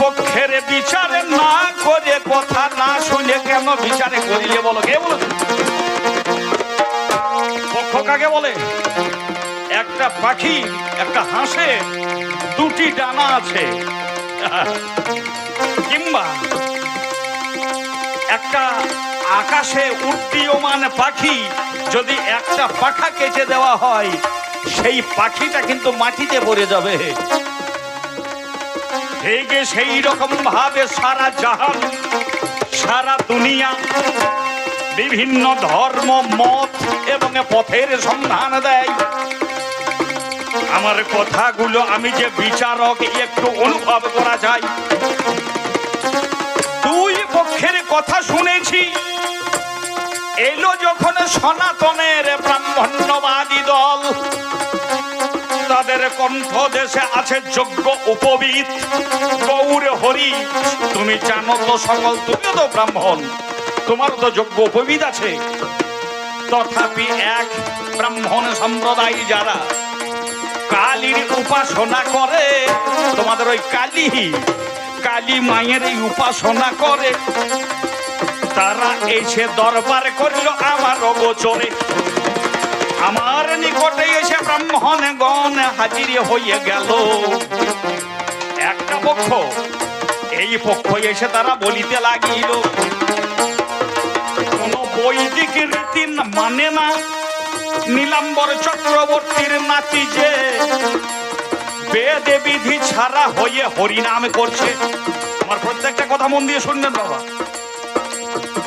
পক্ষের বিচারে না করে কথা না শুনে কেন বিচারে করিলে বলো? কে বলো? পক্ষ কাকে বলে? একটা পাখি, একটা হাঁসে দুটি ডানা আছে, কিংবা একটা আকাশে উড্ডীয়মান পাখি যদি একটা পাখা কেটে দেওয়া হয়, সেই পাখিটা কিন্তু মাটিতে পড়ে যাবে। সেই রকম ভাবে সারা জাহান, সারা দুনিয়া বিভিন্ন ধর্ম, মত এবং পথের সন্ধান দেয়। আমার কথাগুলো আমি যে বিচারক একটু অনুভব করা যায়। দুই পক্ষের কথা শুনেছি। এলো যখন সনাতনের ব্রাহ্মণ্যবাদী দল, তাদের কণ্ঠ দেশে আছে যোগ্য উপবিদ গৌর হরি। তুমি জানো তো সকল, তুমিও তো ব্রাহ্মণ, তোমারও তো যোগ্য উপবিদ আছে। তথাপি এক ব্রাহ্মণ সম্প্রদায় যারা কালীর উপাসনা করে, তোমাদের ওই কালী মায়ের এই উপাসনা করে, তারা এসে দরবার করলো আমার গোচরে। আমার নিকটে এসে ব্রাহ্মণগণ হাজির হয়ে গেল। একটা পক্ষ, এই পক্ষ এসে তারা বলিতে লাগিল, কোন বৈদিক রীতি মানে না, নীলাম্বর চক্রবর্তীর নাতি যে বেদে বিধি ছাড়া হয়ে হরিনাম করছে। আমার প্রত্যেকটা কথা মন দিয়ে শুনবেন বাবা,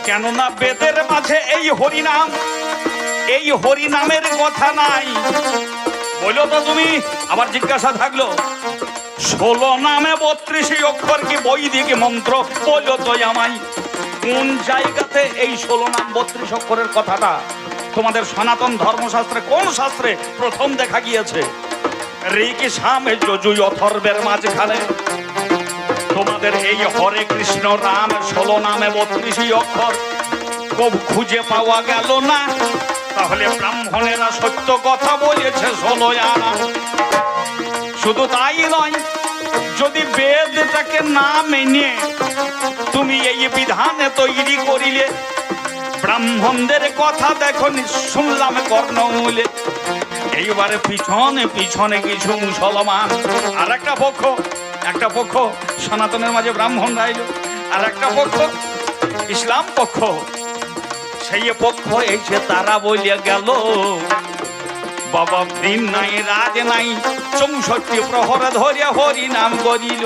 কেননা বেদের মাঝে এই হরিনাম, এই হরিনামের কথা নাই। বলো তো তুমি, আবার জিজ্ঞাসা থাকলো, 16 নামে 32 অক্ষর কি বৈদিক মন্ত্র? বলো তো আমায়, কোন জায়গাতে এই 16 নাম 32 অক্ষরের কথাটা তোমাদের সনাতন ধর্মশাস্ত্রে, কোন শাস্ত্রে প্রথম দেখা গিয়েছে? ঋক, সাম, যজুর, অথর্বের মাঝখানে তোমাদের এই হরে কৃষ্ণ রাম 16 নামে 32 অক্ষর খুব খুঁজে পাওয়া গেল না। তাহলে ব্রাহ্মণেরা সত্য কথা বলেছে 16 আনা। শুধু তাই নয়, যদি বেদটাকে না মেনে তুমি এই বিধানে তৈরি করিলে, ব্রাহ্মণদের কথা দেখো শুনলাম কর্ণমূলে। এইবারে পিছনে পিছনে কিছু মুসলমান, আর একটা পক্ষ সনাতনের মাঝে ব্রাহ্মণ রাইল, আর একটা পক্ষ ইসলাম পক্ষ। সেই পক্ষ এসে তারা বলিয়া গেল, বাবা দিন নাই রাত নাই 64 প্রহর ধরিয়া হরিনাম করিল।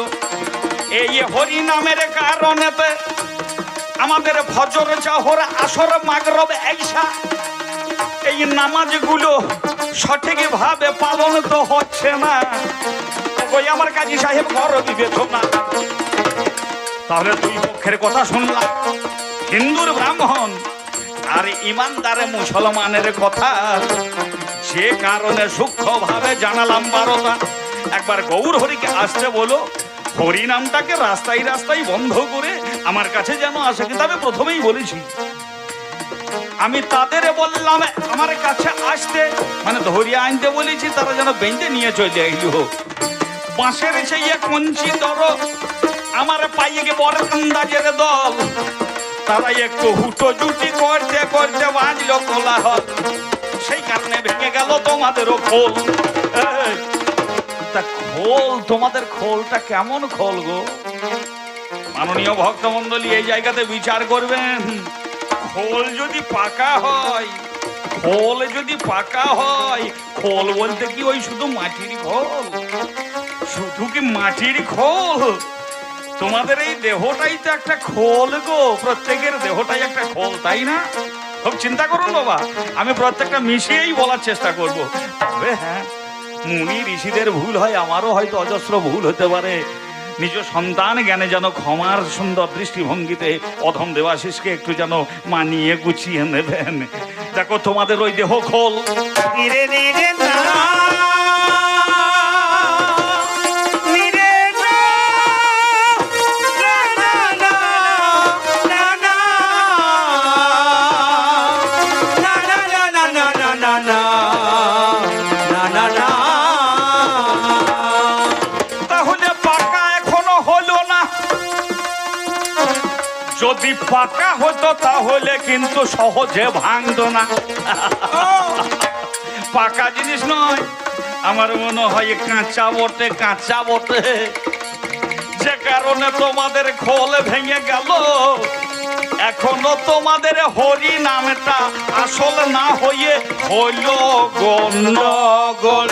এই হরিনামের কারণেতে আমাদের ফজর, জোহর, আসর, মাগরিব, ঈশা এই নামাজগুলো সঠিক ভাবে পালন তো হচ্ছে না। ওই আমার কাজী সাহেব ঘর বিবেচনা। তাহলে দুই পক্ষের কথা শুনলাম, হিন্দুর ব্রাহ্মণ আর ইমানদারে মুসলমানের কথা, যে কারণে সূক্ষ্ম ভাবে জানালাম 12টা। একবার গৌর হরিকে আসতে বলো, হরি নামটাকে রাস্তায় রাস্তায় বন্ধ করে আমার কাছে যেন আসে। কিন্তু আমি প্রথমেই বলেছি, আমি তাদের বললাম আমার কাছে আসতে, মানে ধরিয়া আনতে বলেছি, তারা যেন বেঁধে নিয়ে চলে আইল। বাঁশের সেই কঞ্চি ধর আমার পাইয়ে বরকান্দাজের দল, তারা একটু হুটো জুটি করতে করতে বাজলো কোলাহল। সেই কারণে ভেঙে গেল তোমাদেরও খোল। তা খোল, তোমাদের খোলটা কেমন খোল গো? মাননীয় ভক্তমন্ডলী, এই জায়গাতে বিচার করবেন। খোল যদি পাকা হয়, খোল বলতে কি ওই শুধু মাটির খোল? শুধু কি মাটির খোল? তোমাদের এই দেহটাই তো একটা খোল গো, প্রত্যেকের দেহটাই একটা খোল, তাই না? খুব চিন্তা করুন বাবা, আমি প্রত্যেকটা মিশিয়েই বলার চেষ্টা করব। তবে হ্যাঁ, মুনি ঋষিদের ভুল হয়, আমারও হয়তো অজস্র ভুল হতে পারে। নিজ সন্তান জ্ঞানে যেন ক্ষমার সুন্দর দৃষ্টিভঙ্গিতে অধম দেবাশিসকে একটু যেন মানিয়ে গুছিয়ে নেবেন। দেখো তোমাদের ওই দেহ খোল ধীরে ধীরে না যদি পাকা হতো তাহলে কিন্তু সহজে ভাঙতো না। পাকা জিনিস নয়, আমার মনে হয় কাঁচা বটে, কাঁচা বটে, যে কারণে তোমাদের খোল ভেঙে গেল। এখনো তোমাদের হরি নামটা আসল না হয়ে হইল গন্ডগোল।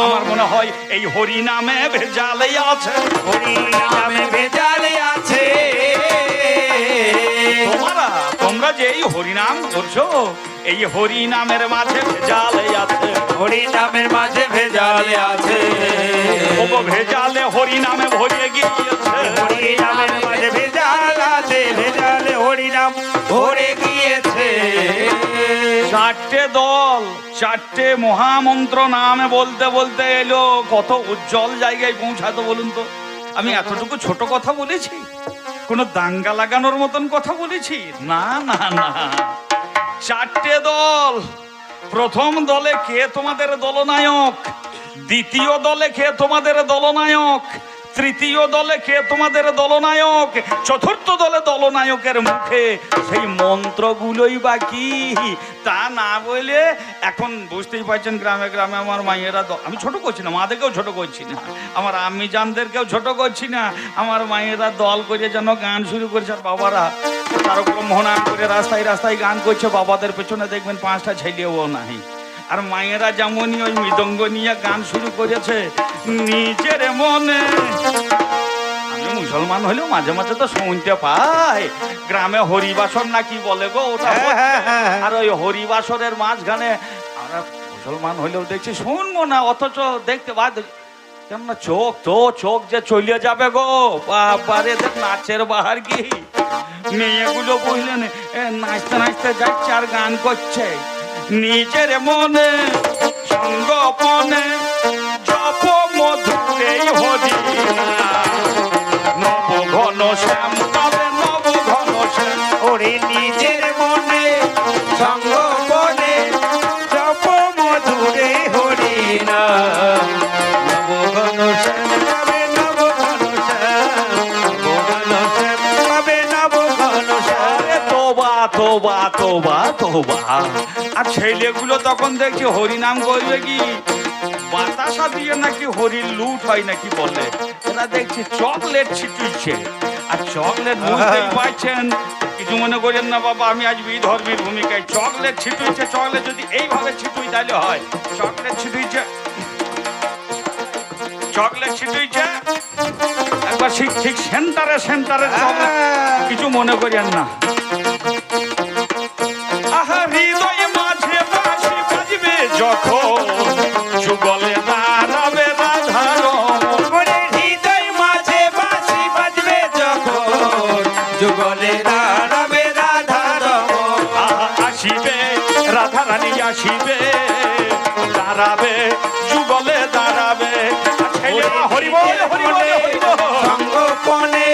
আমার মনে হয় এই হরি নামে ভেজালে আছে, হরি নামে ভেজালে আছে। তোমরা যে এই হরিনাম করছো, এই হরি নামের মাঝে ভেজালে আছে, হরি নামের মাঝে ভেজালে আছে। ভেজালে হরি নামে ভরে গিয়েছে, হরি নামের মাঝে ভেজাল আছে, ভেজালে হরি নাম ভরে গিয়েছে। চারটে দল, চারটে মহামন্ত্র নামে বলতে বলতে এলো, কত উজ্জ্বল জায়গায় পৌঁছাতো বলুন তো। আমি এতটুকু ছোট কথা বলেছি? কোনো দাঙ্গা লাগানোর মতন কথা বলেছি? না না না, চারটে দল। প্রথম দলে কে তোমাদের দলনায়ক, দ্বিতীয় দলে কে তোমাদের দলনায়ক, তৃতীয় দলে কে তোমাদের দলনায়ক, চতুর্থ দলে দলনায়কের মুখে সেই মন্ত্রগুলোই বাকি। তা না বলে এখন বুঝতেই পারছেন গ্রামে গ্রামে আমার মায়েরা, আমি ছোট করছি না, মাদেরকেও ছোট করছি না, আমার আম্মি জানদেরকেও ছোট করছি না, আমার মায়েরা দল করে যেন গান শুরু করেছে। আর বাবারা তারক ব্রহ্মনাম করে রাস্তায় রাস্তায় গান করছে, বাবাদের পেছনে দেখবেন 5টা ছেলেও নাই। আর মায়েরা যেমনই ওই মৃদঙ্গ নিয়ে গান শুরু করেছে নিজের মনে। আমি মুসলমান হলেও মাঝে মাঝে তো শুনতে পাই গ্রামে হরিবাসর নাকি বলে গো ওটা। আর ওই হরিবাসরের মাঝখানে আমরা মুসলমান হলেও দেখছি শুনবো না, অথচ দেখতে বাদ কেমন চোখ তো চোখ যে চলে যাবে গো বাবারে। দেখ নাচের বাহার কি, মেয়েগুলো বুঝলেন নাচতে নাচতে যাচ্ছে আর গান করছে নিজের মনে সঙ্গপনে জপ মধুরে হরি নব ঘন শ্যাম তবে নব ঘন শ্যাম। ওরে নিজের মনে সঙ্গপনে জপ মধুরে হরি নাম নব ঘন শ্যাম তবে নব ঘন শ্যাম, নব ঘন শ্যাম তবে নব ঘন শ্যাম। তোবা তোবা তোবা তোবা। আর ছেলেগুলো তখন দেখছি হরিনাম করবে কি বাতাসা দিয়ে নাকি হরির লুট হয় নাকি বলে, এরা দেখছি চকলেট ছিটুইছে। আর চকলেট বুঝতেই পারছেন, কিছু মনে করেন না বাবা, আমি আজ বিধর্মীর ভূমিকায়। চকলেট ছিটুইছে, চকলেট যদি এইভাবে ছিটুই তাহলে হয়। চকলেট ছিটুইছে, চকলেট ছিটুইছে একবার ঠিক ঠিক সেন্টারে সেন্টারে চকলেট। কিছু মনে করেন না। আহা হৃদয় মাঝে বাঁশি বাজবে যখন যুগলে দাঁড়াবে রাধার। ওরে হৃদয় মাঝে বাঁশি বাজবে যখন যুগলে দাঁড়াবে রাধার। আসিবে রাধা রানী আসিবে, দাঁড়াবে যুগলে দাঁড়াবে। ছেলেরা হরি বল হরি বল হরি বল। সঙ্গপনে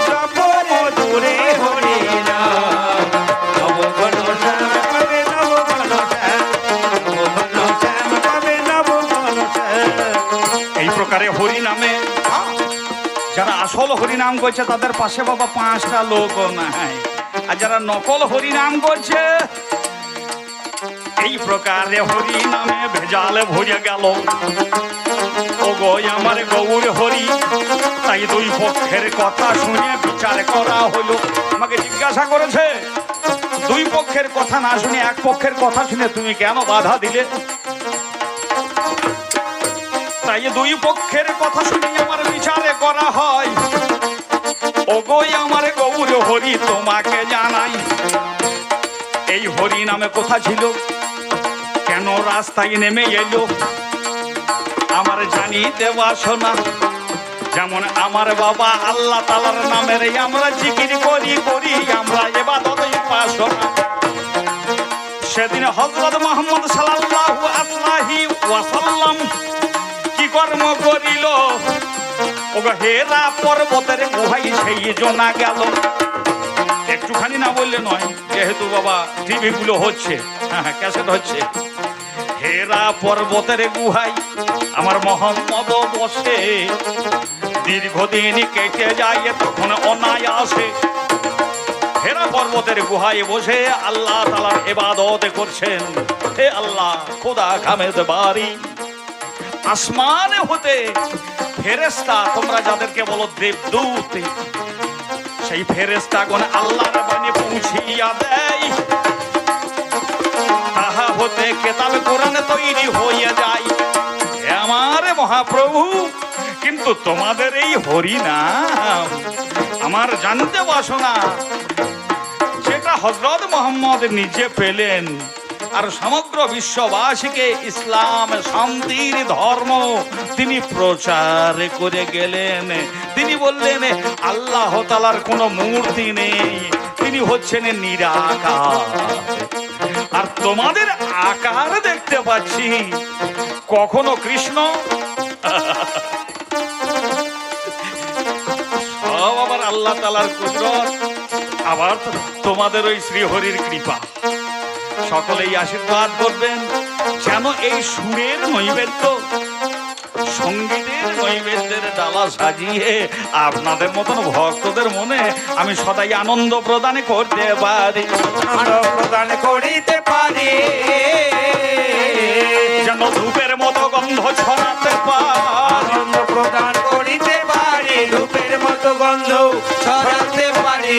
জপ মধুরে হরি নাম নব ঘন শ্যাম তবে নব ঘন শ্যাম, নব ঘন শ্যাম তবে নব ঘন শ্যাম। এই প্রকারে হরি নামে যারা আসল হরিনাম করছে তাদের পাশে বাবা 5টা লোকও নাই। আর যারা নকল হরিনাম করছে এই প্রকারে হরি নামে ভেজালে ভরে গেল। ও গো আমার গৌর হরি। তাই দুই পক্ষের কথা শুনে বিচার করা হলো। আমাকে জিজ্ঞাসা করেছে দুই পক্ষের কথা না শুনে এক পক্ষের কথা শুনে তুমি কেন বাধা দিলে? তাই দুই পক্ষের কথা শুনে আমার বিচারে করা হয়। ওগোই আমার গৌর হরি তোমাকে জানাই, এই হরি নামে কথা ছিল, কেন রাস্তায় নেমে এলো আমার জানিতে বাসনা। যেমন আমার বাবা আল্লাহ তাআলার নামের আমরা জিকির করি আমরা ইবাদত উপাসনা। সেদিন হযরত মুহাম্মদ সাল্লাল্লাহু আলাইহি ওয়াসাল্লাম কি কর্ম করিল? ওগো হেরা পর্বতের গুহায় সেই জনা গেল। একটুখানি না বললে নয়, যেহেতু বাবা টিভি গুলো হচ্ছে, হ্যাঁ ক্যাসেট হচ্ছে। হেরা পর্বতের গুহায় আমার মোহাম্মদ বসে, দীর্ঘদিন কেটে যায় তখন অনায়াসে হেরা পর্বতের গুহায় বসে আল্লাহ তাআলার ইবাদত করছেন। হে আল্লাহ খোদা খামেদ বারি, আসমানে হতে ফেরেশতা, তোমরা যাদেরকে বলো দেবদূত, সেই ফেরেশতাগণ আল্লাহর বাণী পৌঁছিয়া দেয়, তাহা হতে কিতাব কোরআন তৈরি হয়ে যায়। হে আমার মহাপ্রভু, কিন্তু তোমাদের এই হরিনাম আমার জানতে বাসনা, যেটা হযরত মুহাম্মদ নিজে পেলেন আর সমগ্র বিশ্ববাসীকে ইসলাম শান্তির ধর্ম তিনি প্রচার করে গেলেন। তিনি বললেন আল্লাহ তাআলার কোনো মূর্তি নেই, তিনি হচ্ছেন নিরাকার। আর তোমাদের আকার দেখতে পাচ্ছি, কখনো কৃষ্ণ, সব আবার আল্লাহ তাআলার কুদরত, আবার তোমাদের ওই শ্রীহরির কৃপা। সকলেই আশীর্বাদ করবেন যেন এই সুরের নৈবেদ্য, সঙ্গীতের নৈবেদ্যের ডালা সাজিয়ে আপনাদের মতন ভক্তদের মনে আমি সদাই আনন্দ প্রদান করতে পারি, প্রদান করিতে পারি, যেন ধূপের মতো গন্ধ ছড়াতে পারি, আনন্দ প্রদান করিতে পারি, ধূপের মতো গন্ধ ছড়াতে পারি।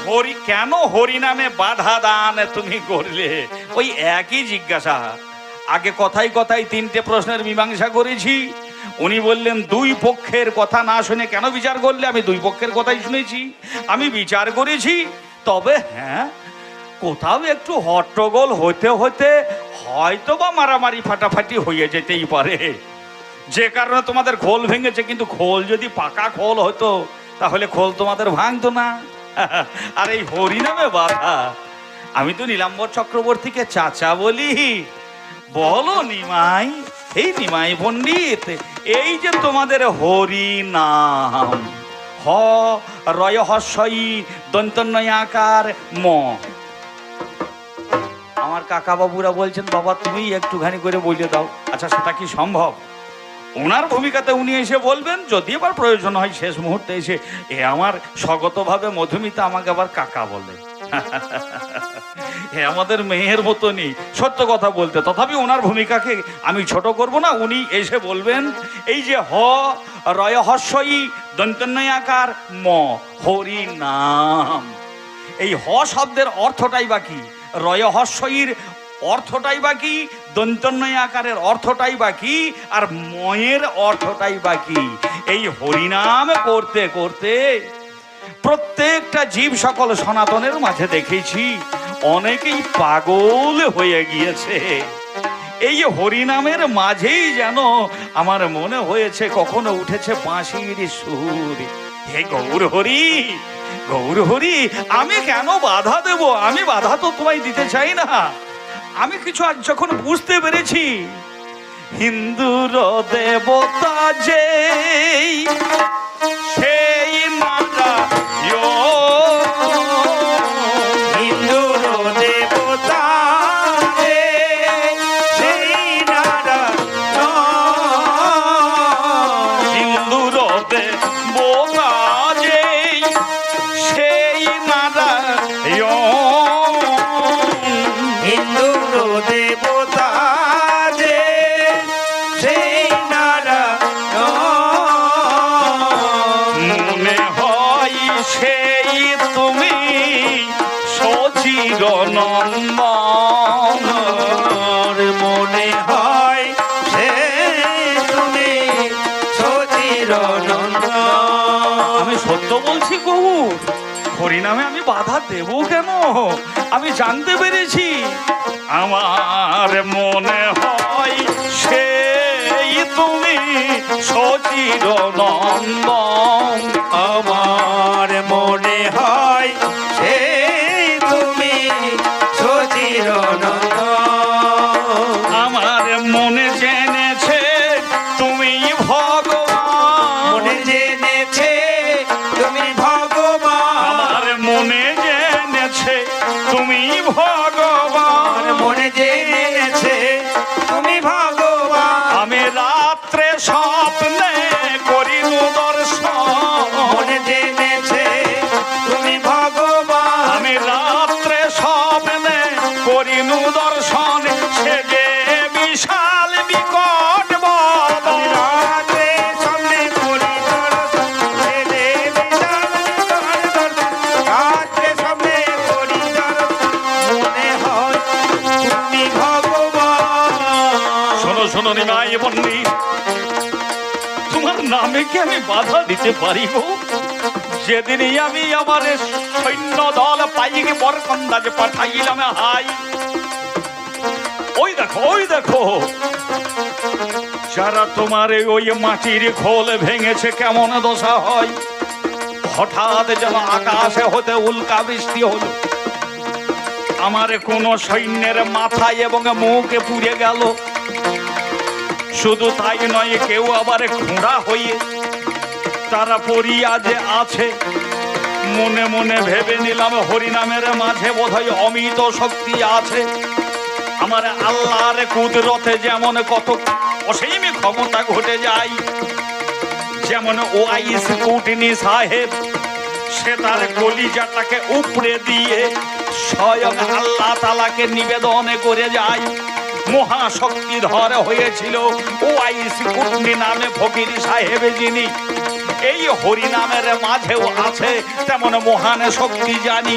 হরি কেন হরি নামে বাধা দান তুমি করলে? ওই একই জিজ্ঞাসা। আগে কথায় কথায় তিনটে প্রশ্নের মীমাংসা করেছি। উনি বললেন দুই পক্ষের কথা না শুনে কেন বিচার করলে? আমি দুই পক্ষের কথাই শুনেছি, আমি বিচার করেছি। তবে হ্যাঁ, কোথাও একটু হট্টগোল হতে হতে হয়তো বা মারামারি ফাটাফাটি হয়ে যেতেই পারে, যে কারণে তোমাদের খোল ভেঙেছে। কিন্তু খোল যদি পাকা খোল হতো তাহলে খোল তোমাদের ভাঙতো না। আর এই হরিনামে বাধা, আমি তো নীলাম্বর চক্রবর্তীকে চাচা বলি। বলো নিমাই, এই নিমাই পণ্ডিত, এই যে তোমাদের হরিনাম, হ রয় হস্যই দন্তন্নয় আকার ম, আমার কাকা বাবুরা বলছেন বাবা তুমি একটুখানি করে বলে দাও। আচ্ছা সেটা কি সম্ভব? ওনার ভূমিকাতে উনি এসে বলবেন, যদি আবার প্রয়োজন হয় শেষ মুহূর্তে এসে। এ আমার স্বগতভাবে মধুমিতা আমাকে আবার কাকা বলে। আমাদের মেয়ের মতনই, সত্য কথা বলতে। তথাপি ওনার ভূমিকাকে আমি ছোট করব না। উনি এসে বলবেন এই যে হ রয় হস্যই দন্তন্নয় আকার ম, হরি নাম। এই হ শব্দের অর্থটাই বাকি, রয় হস্যইর অর্থটাই বাকি, দন্তন্নয় আকারের অর্থটাই বাকি, আর ময়ের অর্থটাই বাকি। এই হরিনাম করতে করতে প্রত্যেকটা জীব সকল সনাতনের মাঝে দেখেছি অনেকেই পাগল হয়ে গিয়েছে। এই হরিনামের মাঝেই যেন আমার মনে হয়েছে কখনো উঠেছে বাঁশির সুর। হে গৌর হরি, গৌর হরি, আমি কেন বাধা দেব? আমি বাধা তো তোমায় দিতে চাই না। আমি কিছু আজ যখন বুঝতে পেরেছি, হিন্দুর দেবতা যে সেই হিন্দুর দেবতা যে সেই হিন্দুর দেবতা যে সেই নারায়ণ, হিন্দুর দেবতা যে সেই নারায়ণ, মনে হয় সেই তুমি সচির নন্দন, মনে হয় সে তুমি সচির নন্দন। আমি সত্য বলছি গৌর, হরিনামে আমি বাধা দেব কেন? আমি জানতে পেরেছি আমার মনে হয় সেই তুমি সচির নন্দন। আমার মনে হয় সে তুমি সচির নন্দন। আমার মনে জেনেছে তুমি ভগবান, মনে জেনেছে তুমি ভগবান। আমার মনে জেনেছে তুমি ভগবান, মনে জেনেছে তুমি ভগবান। আমি রাত্রে স্বপ্নে করিনু দর্শন, মনে জেনেছে তুমি ভগবান। আমি রাত্রে স্বপ্নে করিনু দর্শন, সে যে বিশাল বিকট বদন। রাতে সামনে করি দর্শন, সে যে বিশাল বিকট দর্শন। রাতে সামনে করি দর্শন, মনে হয় তুমি ভগবান। শোনো শোনো নিমাই পণ্ডিত, তোমার নামে কি আমি বাধা দিতে পারিব? যেদিনই আমি আমার সৈন্য দল পাইকে বরকন্দাজে পাঠাইলাম, হাই ওই দেখো ওই দেখো, যারা তোমার ওই মাটির খোল ভেঙেছে কেমন দশা হয়। হঠাৎ যেন আকাশে হতে উল্কা বৃষ্টি হলো, আমার কোন সৈন্যের মাথায় এবং মুখে পুড়ে গেল। শুধু তাই নয়, কেউ আবার খোঁড়া হয়ে তারা পড়িয়া যে আছে। মনে মনে ভেবে নিলাম হরিনামের মাঝে বোধহয় অমিত শক্তি আছে। আমার আল্লাহর কুদরতে যেমন কত অসীম ক্ষমতা ঘটে যায়। যেমন ওয়াইস কুটনি সাহেব, সে তার কলিজাটাকে উপড়ে দিয়ে স্বয়ং আল্লাহ তাআলাকে নিবেদন করে যায়। মহাশক্তিধর হয়েছিল ওয়াইস কুটনি নামে ফকির সাহেব, যিনি এই হরিনামের মাঝেও আছে তেমন মহান শক্তি জানি।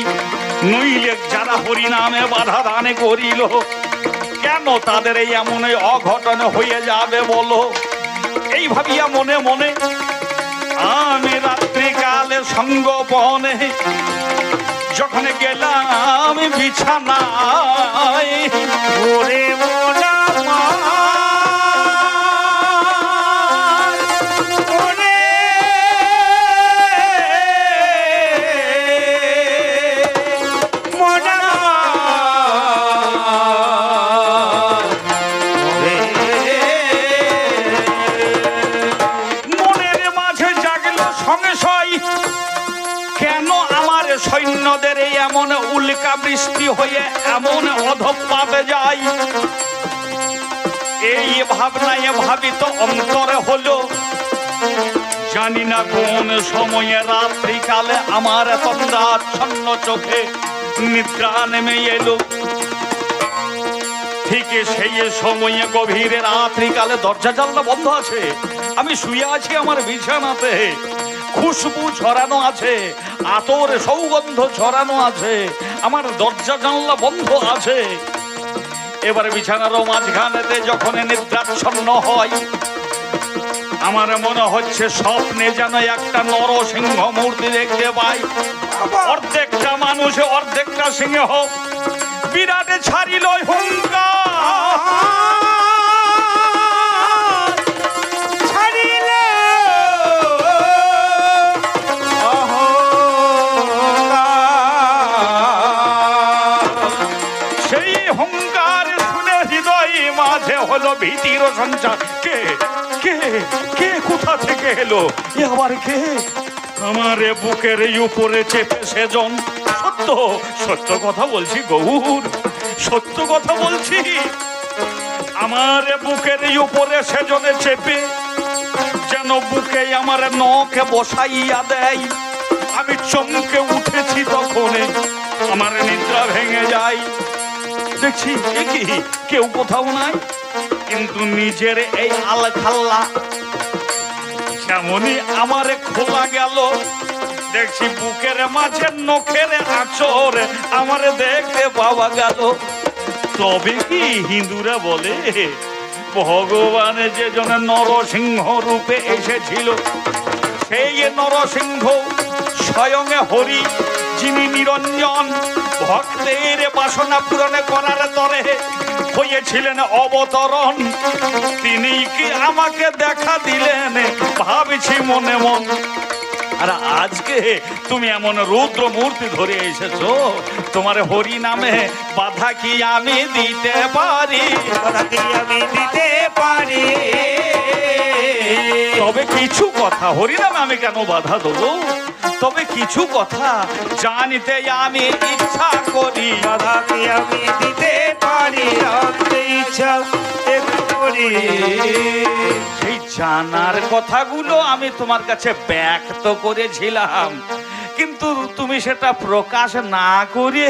নইলে যারা হরিনামে বাধা দান করিল, কেন তাদের এই এমন অঘটন হয়ে যাবে বলো? এই ভাবিয়া মনে মনে আমি রাত্রিকালে সঙ্গোপনে যখন গেলাম বিছানায়, ওরে মোরা মা, ওরে মোরা মনের মাঝে জাগলো সংশয়, কেন আমার সৈন্যদের এই এমন উল্কা বৃষ্টি হয়ে এমন অধঃপাতে যায়। এই ভাবনায় ভাবিত অন্তরে হলো, জানি না কোন সময়ে রাত্রিকালে আমার তন্দ্রাচ্ছন্ন চোখে নিদ্রা নেমে এলো। ঠিক সেই সময়ে গভীর রাত্রিকালে দরজা জানলা বন্ধ আছে, আমি শুয়ে আছি আমার বিছানাতে, খুশবু ছড়ানো আছে, আতর সৌগন্ধ ছড়ানো আছে, আমার দরজা জানলা বন্ধ আছে। এবারে বিছানারও মাঝখানেতে যখন নিদ্রাচ্ছন্ন হয়, আমার মনে হচ্ছে স্বপ্নে যেন একটা নরসিংহ মূর্তি দেখতে পাই। অর্ধেকটা মানুষ অর্ধেকটা সিংহ, বিরাট ছাড়িল হুঙ্কার, ছাড়িল সেই হুঙ্কার শুনে হৃদয় মাঝে হলো ভীতির সঞ্চার। কে কে কে কোথা থেকে এলো? এ আবার কে? আমার বুকের উপরে চেপে সেজন। সত্য সত্য কথা বলছি গৌর, সত্য কথা বলছি। আমার বুকের উপরে সেজনে চেপে যেন বুকে আমার নখে বসাইয়া দেয়। আমি চমকে উঠেছি, তখন আমার নিদ্রা ভেঙে যায়। দেখছি এ কি, কেউ কোথাও নাই, কিন্তু নিজের এই আলখাল্লা যেমনই আমারে খোলা গেল, দেখছি বুকের মাঝে নখের আঁচড় আমারে দেখতে পাওয়া গেল। তবে কি হিন্দুরা বলে ভগবান যে জন নরসিংহ রূপে এসেছিল, সেই নরসিংহ স্বয়ং হরি, যিনি নিরঞ্জন, ভক্তের বাসনা পূরণে করার তরে হয়েছিলেন অবতরণ। তিনি কি আমাকে দেখা দিলেন ভাবছি মনে মন। আর আজকে তুমি এমন রুদ্র মূর্তি ধরে এসেছো, তোমার হরি নামে বাধা কি আমি দিতে পারি? বাধা কি আমি দিতে পারি? তবে কিছু কথা, হরি নামে আমি কেন বাধা দেবো? তবে কিছু কথা জানিতে আমি ইচ্ছা করি। বাধা কি আমি দিতে পারি? জানতে ইচ্ছা করি। সেই জানার কথাগুলো আমি তোমার কাছে ব্যক্ত করেছিলাম, কিন্তু তুমি সেটা প্রকাশ না করে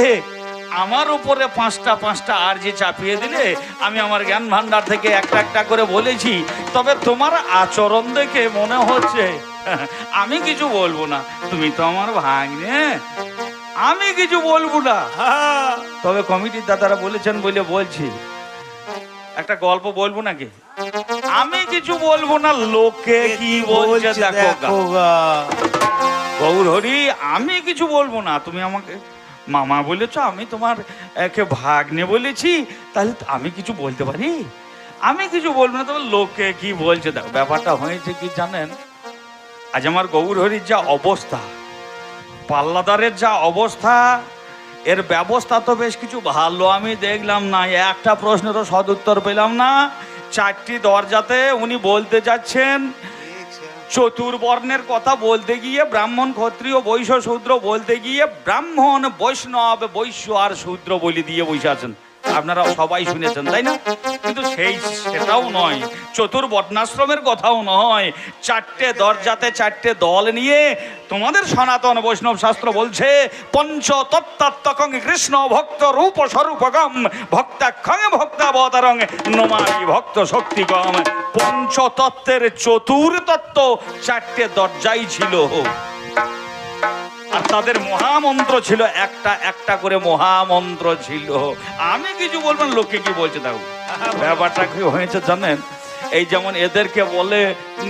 আমার উপরে পাঁচটা আরজি চাপিয়ে দিলে। আমি আমার জ্ঞান ভান্ডার থেকে একটা একটা করে বলেছি। তবে তোমার আচরণ দেখে মনে হচ্ছে আমি কিছু বলবো না। তুমি তো আমার ভাগ্নে, আমি কিছু বলবো না। তবে কমিটির দাদারা বলেছেন বলে বলছি, একটা গল্প বলবো নাকি? আমি কিছু বলবো না, লোকে কি বলছে দেখো গা। গৌর হরি, আমি কিছু বলবো না। তুমি আমাকে মামা বলেছো, আমি তোমার একে ভাগ্নে বলেছি, তাহলে আমি কিছু বলতে পারি? আমি কিছু বলবো না, তবে লোকে কি বলছে দেখো। ব্যাপারটা হয়েছে কি জানেন, আজ আমার গৌর হরির যা অবস্থা, পাল্লাদারের যা অবস্থা, এর ব্যবস্থা তো বেশ কিছু ভালো আমি দেখলাম না। একটা প্রশ্নেরও সদুত্তর পেলাম না। 4টি দরজাতে উনি বলতে যাচ্ছেন, চতুর্বর্ণের কথা বলতে গিয়ে ব্রাহ্মণ, ক্ষত্রিয়, বৈশ্য, শূদ্র বলতে গিয়ে ব্রাহ্মণ, বৈষ্ণব, বৈশ্য আর শূদ্র বলে দিয়ে বসে আছেন। আপনারা সবাই শুনেছেন তাই না? কিন্তু সেটাও নয়, চতুর্বর্ণাশ্রমের কথাও নয়। 4টে দরজাতে 4টে দল নিয়ে তোমাদের সনাতন বৈষ্ণব শাস্ত্র বলছে, পঞ্চতত্ত্বাত্মকং কৃষ্ণ ভক্ত রূপ স্বরূপগম ভক্তাক্ষং ভক্তাবতারং নমামি ভক্ত শক্তিগম। পঞ্চতত্ত্বের চতুর্তত্ত্ব 4টে দরজাই ছিল, আর তাদের মহামন্ত্র ছিল একটা একটা করে মহামন্ত্র ছিল। আমি কিছু বলবো না, লোকে কি বলছে দেখো। ব্যাপারটা কি হয়েছে জানেন, এই যেমন এদেরকে বলে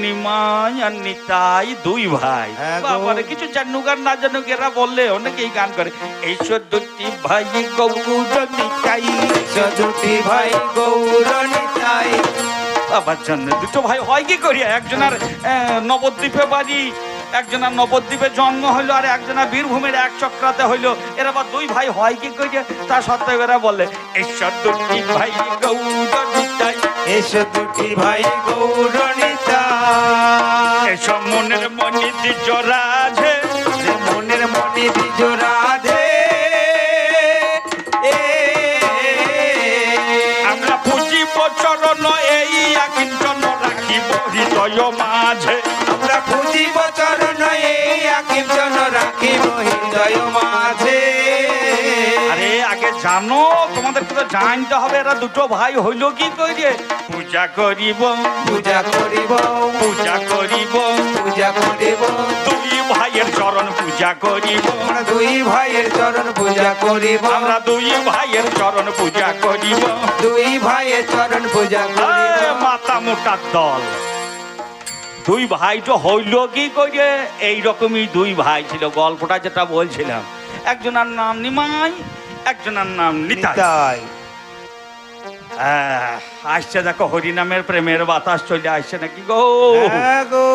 নিমাই আর নিতাই, 2 ভাই। বাবারে কিছু জানুক আর না জানুক, এরা বললে অনেকেই গান করে, এই 2টি ভাই গৌর নিতাই, 2টি ভাই গৌর নিতাই। বাবার জন্য 2টো ভাই হয় কি করিয়া? একজনের নবদ্বীপে বাড়ি, একজনের নবদ্বীপে জন্ম হইলো, আর একজনের বীরভূমের 1 চক্রাতে হইলো। এরা আবার 2 ভাই হয় কি করিয়া? তা সত্ত্বেও এরা বলে, এই 2টি ভাই গৌর নিতাই, এই 2টি ভাই গৌর নিতাই। এসব মনের মনি দ্বিজ রাধে, মনের মনি দ্বিজ রাধে। আমরা পুজিব চরণ এই আকিঞ্চন রাখিব হৃদয় মাঝে। আমরা পুজিব চরণ এই আকিঞ্চন রাখিব হৃদয় মাঝে। আরে আগে জানো, তোমাদেরকে তো জানতে হবে এরা 2টো ভাই হইল কি করে। পূজা করিব, পূজা করিব, পূজা করিব, পূজা করিব, 2 ভাইয়ের চরণ পূজা করিব। আমরা 2 ভাইয়ের চরণ পূজা করিব, আমরা 2 ভাইয়ের চরণ পূজা করিব, 2 ভাইয়ের চরণ পূজা করিব। মাথা মোটা দল 2 ভাই তো হইল কি করে? এইরকমই 2 ভাই ছিল। গল্পটা যেটা বলছিলাম, একজনের নাম নিমাই, একজনের নাম নিতাই। আসছে দেখো, হরিনামের প্রেমের বাতাস চলে আসছে নাকি গো? হ্যাঁ গো।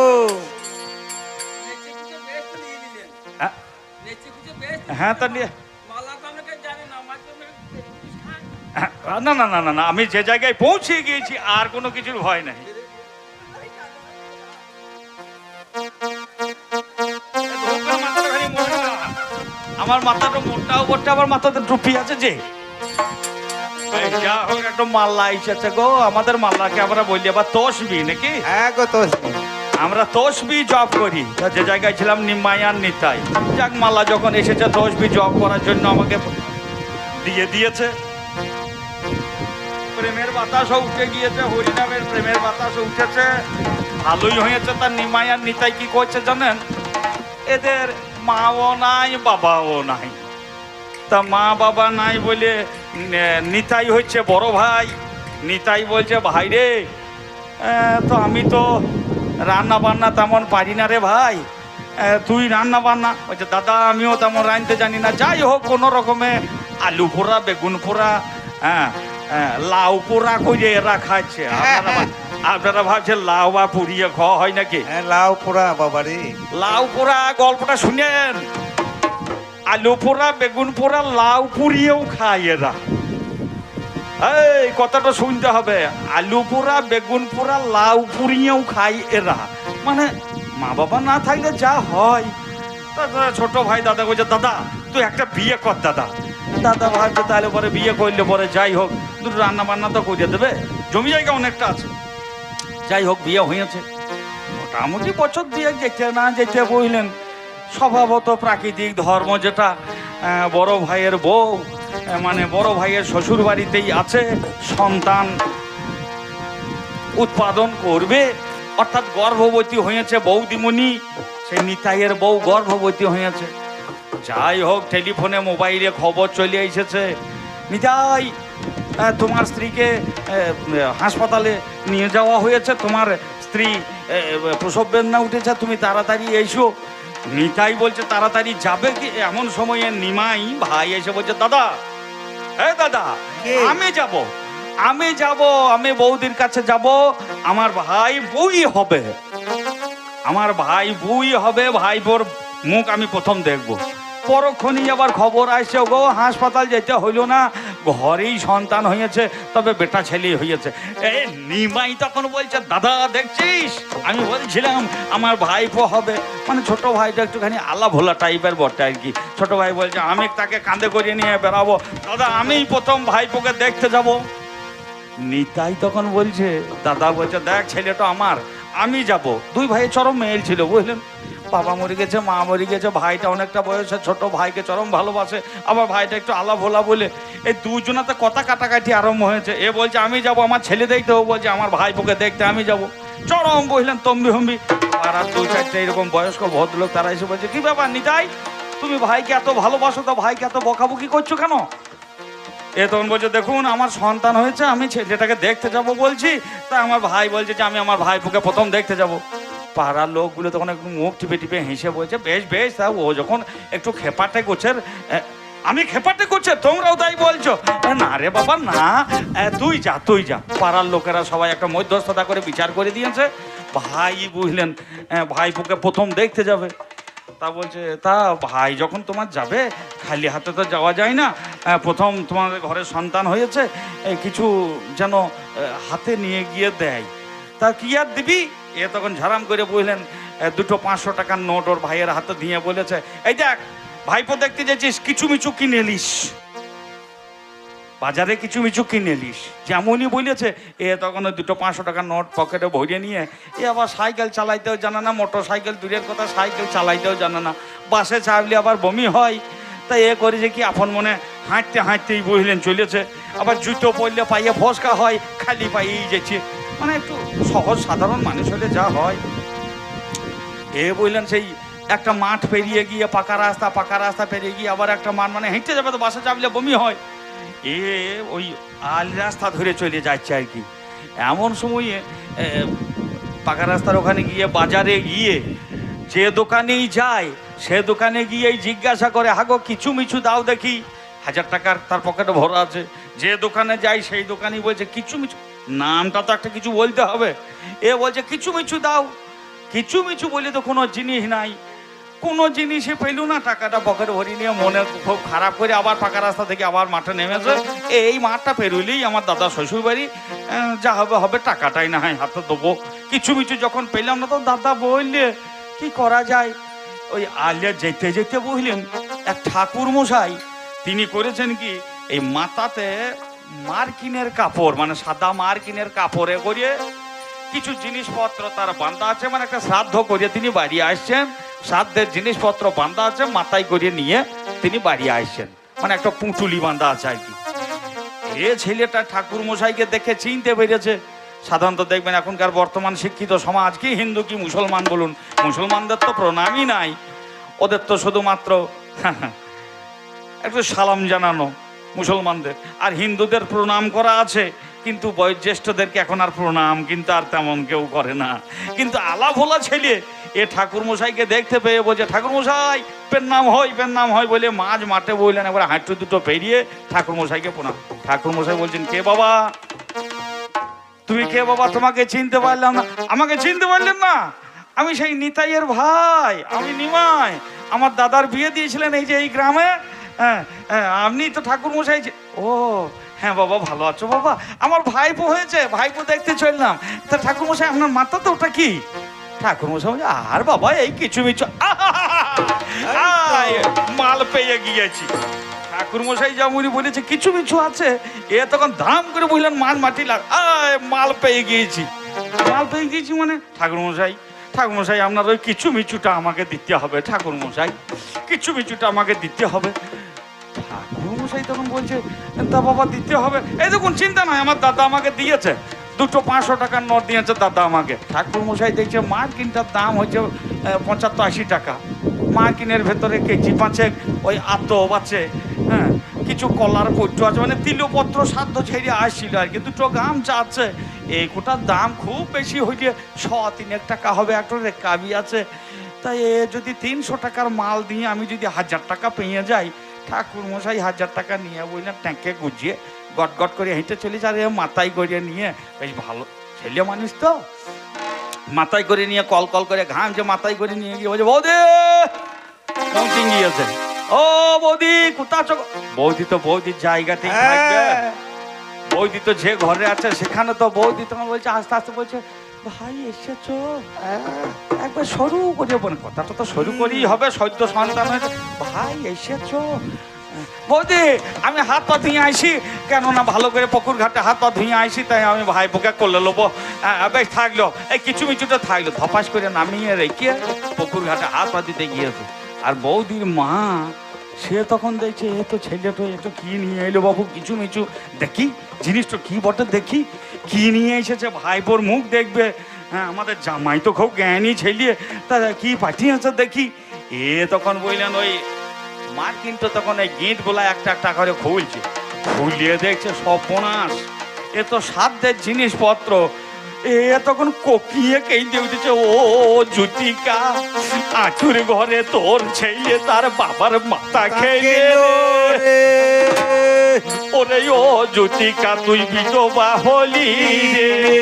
হ্যাঁ তা না না না না না, আমি যে জায়গায় পৌঁছে গিয়েছি আর কোনো কিছুর ভয় নাই। আমার মাথাটা মোটাও বটে, আবার মাথাতে টুপি আছে যে। যা হোক, একটা মাল্লা এসেছে গো। আমাদের মাল্লাকে আমরা বলি আবার তসবি নাকি? হ্যাঁ গো, তসবি। আমরা তসবি জপ করি। যে জায়গায় ছিলাম নিমাই আর নিতাই, যাক মাল্লা যখন এসেছে তসবি জপ করার জন্য আমাকে দিয়ে দিয়েছে। প্রেমের বাতাসও উঠে গিয়েছে, হরিনামের প্রেমের বাতাসও উঠেছে, ভালোই হয়েছে। তার নিমাই আর নিতাই কি করছে জানেন? এদের মাও নাই, বাবাও নাই। তা মা বাবা নাই বলে নিতাই হচ্ছে বড় ভাই। নিতাই বলছে, ভাই রে, তো আমি তো রান্না বান্না তেমন পারি না রে ভাই, তুই রান্না বান্না? বলছে দাদা আমিও তেমন রাঁধতে জানি না, যাই হোক কোনো রকমে আলু পোড়া, বেগুন পোড়া, লাউ পোড়া করে এরা খাচ্ছে। আপনারা ভাবছেন লাউ বা পুড়িয়ে খাওয়া হয় নাকি? লাউ পোড়া বাবারে, লাউ পোড়া গল্পটা শুনেন। আলু পোড়া, বেগুন পোড়া, লাউ পুড়িয়েও খায় এরা। এই কথাটা শুনতে হবে, আলু পোড়া, বেগুন পোড়া, লাউ পুড়িয়েও খায় এরা। মানে মা বাবা না থাকলে যা হয়। ছোট ভাই দাদা বলছে দাদা তুই একটা বিয়ে কর দাদা। দাদা ভাবছে তাহলে পরে বিয়ে করলে পরে যাই হোক দুটো রান্না বান্না তো করে দেবে, জমি জায়গা অনেকটা আছে। যাই হোক বিয়ে হয়েছে, মোটামুটি বছর দিয়ে যেতে না যেতে বুঝলেন স্বভাবত প্রাকৃতিক ধর্ম যেটা, বড় ভাইয়ের বউ মানে বড় ভাইয়ের শ্বশুর বাড়িতেই আছে, সন্তান উৎপাদন করবে, অর্থাৎ গর্ভবতী হয়েছে বৌদিমণি, সেই নিতাইয়ের বউ গর্ভবতী হয়েছে। যাই হোক টেলিফোনে মোবাইলে খবর চলে এসেছে, নিতাই তোমার স্ত্রীকে হাসপাতালে নিয়ে যাওয়া হয়েছে, তোমার স্ত্রী প্রসব বেদনা উঠেছে, তুমি তাড়াতাড়ি এসো। নিতাই বলছে তাড়াতাড়ি যাবে কি? এমন সময়ে নিমাই ভাই এসে বলছে দাদা, দাদা আমি যাব, আমি বৌদির কাছে যাব, আমার ভাই বউই হবে, আমার ভাই বউই হবে, ভাই বোর মুখ আমি প্রথম দেখবো। পরক্ষণই আবার খবর আসছে গো হাসপাতাল যেতে হইল না, ঘরেই সন্তান হয়েছে, তবে বেটা ছেলে হয়েছে। এই নিমাই তখন বলছে দাদা দেখছিস আমি বলছিলাম আমার ভাইপো হবে। মানে ছোট ভাইটা একটুখানি আলা ভোলা টাইপের বটে আর কি। ছোট ভাই বলছে আমি তাকে কাঁধে করিয়ে নিয়ে বেড়াবো, দাদা আমিই প্রথম ভাইপোকে দেখতে যাব। নিতাই তখন বলছে দাদা বলছে দেখ ছেলেটা আমার, আমি যাব। দুই ভাই চরম মেয়ের ছিল বুঝলেন, বাবা মরে গেছে, মা মরে গেছে, ভাইটা অনেকটা বয়সে ছোট, ভাইকে চরম ভালোবাসে, আবার ভাইটা একটু আলা ভোলা বলে এই দুজনাতে কথা কাটাকাটি আরম্ভ হয়েছে। এ বলছে আমি যাব আমার ছেলে দেখতে, ও বলছে আমার ভাইপোকে দেখতে আমি যাব। চরম বুঝলেন তম্বি হম্বি। আর দুই চারটে এরকম বয়স্ক ভদ্রলোক তারা এসে বলছে কি ব্যাপার নিতাই, তুমি ভাইকে এত ভালোবাসো তো ভাইকে এত বকাবকি করছো কেন? এ তখন বলছে দেখুন আমার সন্তান হয়েছে, আমি ছেলেটাকে দেখতে যাব বলছি, তা আমার ভাই বলছে যে আমি আমার ভাইপোকে প্রথম দেখতে যাব। পাড়ার লোকগুলো তখন একটু মুখ টিপে টিপে হেসে বলছে বেশ বেশ, তা ও যখন একটু খেপাটে করছে, আমি খেপাটে করছে তোমরাও তাই বলছো? না রে বাবা না, তুই যা তুই যা। পাড়ার লোকেরা সবাই একটা মধ্যস্থতা করে বিচার করে দিয়েছে, ভাই বুঝলেন ভাইপোকে প্রথম দেখতে যাবে। তা বলছে তা ভাই যখন তোমার যাবে খালি হাতে তো যাওয়া যায় না, প্রথম তোমাদের ঘরে সন্তান হয়েছে, কিছু যেন হাতে নিয়ে গিয়ে দেয়। তা কি আর দিবি? এ তখন ঝাড়াম করে বুঝলেন দুটো 500 টাকার নোট ওর ভাইয়ের হাতে দিয়ে বলেছে এই দেখ ভাইপো দেখতে যাচ্ছিস, কিছু মিছু কিনে এলিস, বাজারে কিছু মিছু কিনে এলিস। যেমনই বলেছে এ তখন ওই দুটো 500 টাকার নোট পকেটে ভরে নিয়ে এ আবার সাইকেল চালাইতেও জানে না, মোটর সাইকেল দূরের কথা সাইকেল চালাইতেও জানে না, বাসে চাপলে আবার বমি হয়। তাই এ করেছে কি আপন মনে হাঁটতে হাঁটতেই বুঝলেন চলেছে। আবার জুতো পরলে পাইয়ে ফসকা হয়, খালি পাইয়েই যাচ্ছে, মানে একটু সহজ সাধারণ মানুষ হলে যা হয়। এ বললেন সেই একটা মাঠ পেরিয়ে গিয়ে পাকা রাস্তা পেরিয়ে গিয়ে আবার একটা মাঠ, মানে হেঁটে যাবে তো বাসে চাপলে বমি হয়, এ ওই আল রাস্তা ধরে চলে যাচ্ছে আর কি। এমন সময়ে পাকা রাস্তার ওখানে গিয়ে বাজারে গিয়ে যে দোকানেই যায় সে দোকানে গিয়েই জিজ্ঞাসা করে হাগো কিছু মিছু দাও দেখি, 1000 টাকার তার পকেটে ভরা আছে। যে দোকানে যাই সেই দোকানেই বলছে কিছু মিছু, নামটা তো একটা কিছু বলতে হবে। এ বলছে কিছু মিছু দাও, কিছু মিছু বলে তো কোনো জিনিস নাই, কোনো জিনিসই পেল না, টাকাটা পকেটে ভরিয়ে নিয়ে মনে খুব খারাপ করে আবার পাকা রাস্তা থেকে আবার মাঠে নেমেছে। এই মাঠটা পেরুলেই আমার দাদা শ্বশুর বাড়ি, যা হবে হবে, টাকাটাই না হয় হাতে দেবো। কিছু মিছু যখন পেলাম না তো দাদা বললে কি করা যায়, ওই আলিয়া যেতে যেতে বুঝলেন এক ঠাকুর মশাই তিনি করেছেন কি এই মাথাতে মার্কিনের কাপড়, মানে সাদা মার্কিনের কাপড়ে করিয়ে কিছু জিনিসপত্র তার বান্ধা আছে, মানে একটা শ্রাদ্ধ করিয়ে তিনি বাড়ি আসছেন, শ্রাদ্ধের জিনিসপত্র বান্ধা আছে মাথায় করিয়ে নিয়ে তিনি বাড়ি আসছেন, মানে একটা পুঁটুলি বান্ধা আছে আর কি। এ ছেলেটা ঠাকুর মশাইকে দেখে চিনতে পেরেছে। সাধারণত দেখবেন এখনকার বর্তমান শিক্ষিত সমাজ, কি হিন্দু কি মুসলমান বলুন, মুসলমানদের তো প্রণামই নাই, ওদের তো শুধুমাত্র একটু সালাম জানানো মুসলমানদের, আর হিন্দুদের প্রণাম করা আছে, কিন্তু বয়োজ্যেষ্ঠদেরকে এখন আর প্রণাম কিন্তু আর তেমন কেউ করে না। কিন্তু আলাভোলা ছেলে এ ঠাকুর মশাইকে দেখতে পেয়ে বলছে, ঠাকুর মশাই পেন নাম হয় বলে মাঝ মাঠে বললেন, একবার হাঁটু দুটো পেরিয়ে ঠাকুর মশাইকে প্রণাম। ঠাকুর মশাই বলছেন, কে বাবা তুমি? কে বাবা? তোমাকে চিনতে পারলাম না। আমাকে চিনতে পারলেন না? আমি সেই নিতাইয়ের ভাই, আমি নিমাই। আমার দাদার বিয়ে দিয়েছিলেন এই যে এই গ্রামে। হ্যাঁ হ্যাঁ, আপনি তো ঠাকুর মশাই। ও হ্যাঁ বাবা, ভালো আছো বাবা? আমার ভাইপো হয়েছে, ভাইপো দেখতে চললাম। তা ঠাকুর মশাই আপনার মাথা তো ওটা কি? ঠাকুর মশাই বলছে, আর বাবা এই কিছু মিছু মাল পেয়ে গিয়েছি। ঠাকুর মশাই যেমনই বলেছে কিছু মিছু আছে, এ তখন ধাম করে বললেন মাল মাটি লাগ, মাল পেয়ে গিয়েছি। মাল পেয়ে গিয়েছি মানে? ঠাকুর মশাই আপনার ওই কিছু মিছুটা আমাকে দিতে হবে। ঠাকুর মশাই কিছু মিছুটা আমাকে দিতে হবে। ঠাকুর মশাই তখন বলছে, তা বাবা দিতে হবে। এই দেখুন, চিন্তা নয়, আমার দাদা আমাকে দিয়েছে, দুটো 500 টাকার নোট দিয়েছে দাদা আমাকে। ঠাকুর মশাই দেখছে মার্কিনটার দাম হচ্ছে 75-80 টাকা। মার্কিনের ভেতরে কেজি 5 ওই আতপ আছে, হ্যাঁ কিছু কলার পট্টু আছে, মানে তিলপত্র সাধ্য ছেড়ে আসছিল আর কি। দুটো গামছা আছে, এই কোটার দাম খুব বেশি হইলে 100-3 টাকা হবে। একটা রেকাবি আছে, তাই এ যদি 300 টাকার মাল দিয়ে আমি যদি 1000 টাকা পেয়ে যাই, ঠাকুর মশাই 1000 টাকা নিয়ে বললেন ট্যাঙ্কে গুজিয়ে গট গট করে হেঁটে চলে যায়। মাথায় করে নিয়ে, বেশ ভালো ছেলে মানুষ তো, মাথায় করে নিয়ে কল কল করে ঘাম যে মাথায় করে নিয়ে গিয়ে বলছে, বৌদি পৌঁছে গিয়েছে। ও বৌদি কোথা আছো? বৌদি তো বৌদির জায়গাতেই থাকবে, বৌদি তো যে ঘরে আছে সেখানে তো বৌদি। তোমার বলছে আস্তে আস্তে বলছে, ভাই এসেছো? একবার সরু করে বলে, কথাটা তো সরু করেই হবে, সদ্য সন্তান হয়েছে। ভাই এসেছো? বৌদি আমি হাত পা ধুয়ে আইসি, কেননা ভালো করে পুকুর ঘাটে হাত পা ধুয়ে আইসি, তাই আমি ভাই পোকে করলে লোবো। বেশ থাকলো, এই কিছু মিছুটা থাকলো। ধপাস করে নামিয়ে রেখে পুকুর ঘাটে হাত পা দিতে গিয়েছে। আর বৌদির মা সে তখন দেখছে, এ তো ছেলেটা এ তো কি নিয়ে এলো বাবু, কিছু মিছু দেখি জিনিসটা কি বটে, দেখি কি নিয়ে এসেছে। ভাইপোর মুখ দেখবে, হ্যাঁ আমাদের জামাই তো খুব জ্ঞানী ছেলে, তা কি পাঠিয়েছে দেখি। এ তখন বললেন ওই মার্কিনটা তখন এই গেট বলা একটা একটা করে খুলছে, খুলিয়ে দেখছে সর্বনাশ, এ তো সাধ্যের জিনিসপত্র। এ তখন কোকিয়ে কেঁদে উঠেছে, ও জুতিকা আঠুর ঘরে তোর ছেলে তার বাবার মাথা খেয়ে, ওরে ও জুতিকা তুই বিধবা হলি রে।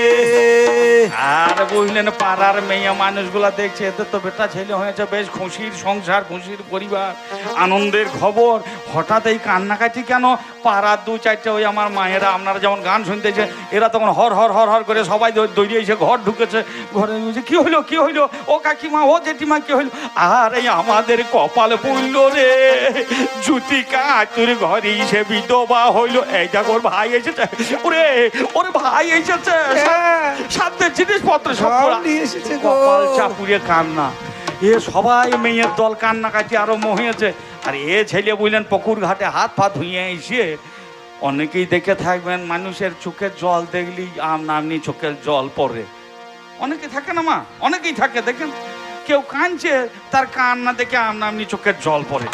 আর বুঝলেন পাড়ার মেয়ে মানুষগুলা দেখছে, এদের তো বেটা ছেলে হয়েছে, বেশ খুশির সংসার, খুশির পরিবার, আনন্দের খবর। হঠাৎ এই কান্নাকাটি কেন? পাড়ার 2-4টে ওই আমার মায়েরা, আপনারা যেমন গান শুনতেছে, এরা তখন হর হর হর হর করে সবাই দৌড়িয়ে এসে ঘর ঢুকেছে। ঘরে কি হইলো কি হইলো, ও কাকিমা ও জেঠিমা কি হইলো? আর এই আমাদের কপাল পুড়ল রে, জুতিকা তোর ঘরে সে বিধবা হইলো। এই দেখো ওর ভাই এসেছে, ওরে ওরে ভাই এসেছে, সাথে জিনিসপত্র সব নিয়ে এসেছে। কপাল চাপুরে কান্না, এ সবাই মেয়ের দল কান্নাকাটি আরম্ভ হয়েছে। আর এ ছেলে বুঝলেন পুকুর ঘাটে হাত পা ধুয়ে এসে, অনেকেই দেখে থাকবেন মানুষের চোখের জল দেখলি আমনি চোখের জল পড়ে, অনেকে থাকে না মা, অনেকেই থাকে দেখেন, কেউ কাঁদছে তার কান্না দেখে আমনি চোখের জল পড়ে।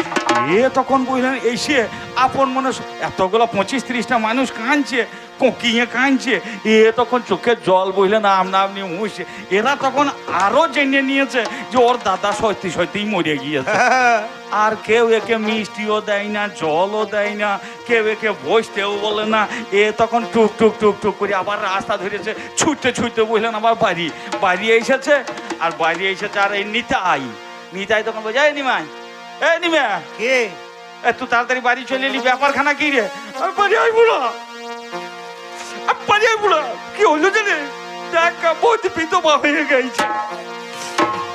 এ তখন বুঝলেন এসে আপন মনে, এতগুলো 25-30টা মানুষ কাঁদছে, কোকিয়ে কাঁদছে, এ তখন চোখের জল বুঝলেন আমনি মুছে। এরা তখন আরো জেনে নিয়েছে যে ওর দাদা সত্যি সত্যিই মরে গিয়েছে। আর কেউ একে মিষ্টিও দেয় না, জলও দেয় না, কেউ একে বসতেও বলে না। এ তখন টুক টুক টুক টুক করে আবার রাস্তা ধরেছে, ছুটতে ছুটতে বুঝলেন আবার বাড়ি এসেছে। আর বাড়ি এসেছে, আর এই নিতাই তখন বলছে, এই নিমাই, এই নিমা কে তুই তাড়াতাড়ি বাড়ি চলে এলি, ব্যাপারখানা কি রে? কি হলো জানে, দেখ বৌদি বিধবা হয়ে গেছে,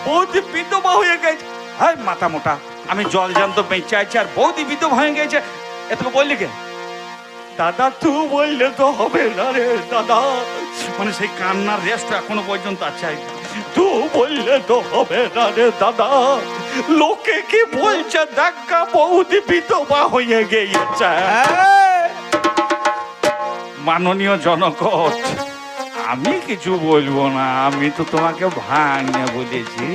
বৌদি বিধবা হয়ে গেছে। হ্যাঁ মাথা মোটা, আমি জল জান্ত বেঁচে আছি আর বৌদি বিধবা হয়ে গেছে, এতকে বললি কে? দাদা তুই বললে তো হবে না রে দাদা, মানে সেই কান্নার রেস্ট এখনো পর্যন্ত আছে। তুই বললে তো হবে না রে দাদা, লোকে কি বলছে দেখা বৌদি বিধবা হয়ে গেছে। মাননীয় জনকট, আমি কিছু বলবো না, আমি তো তোমাকে ভাঙে বলেছি,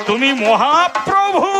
তুমি মহাপ্রভু।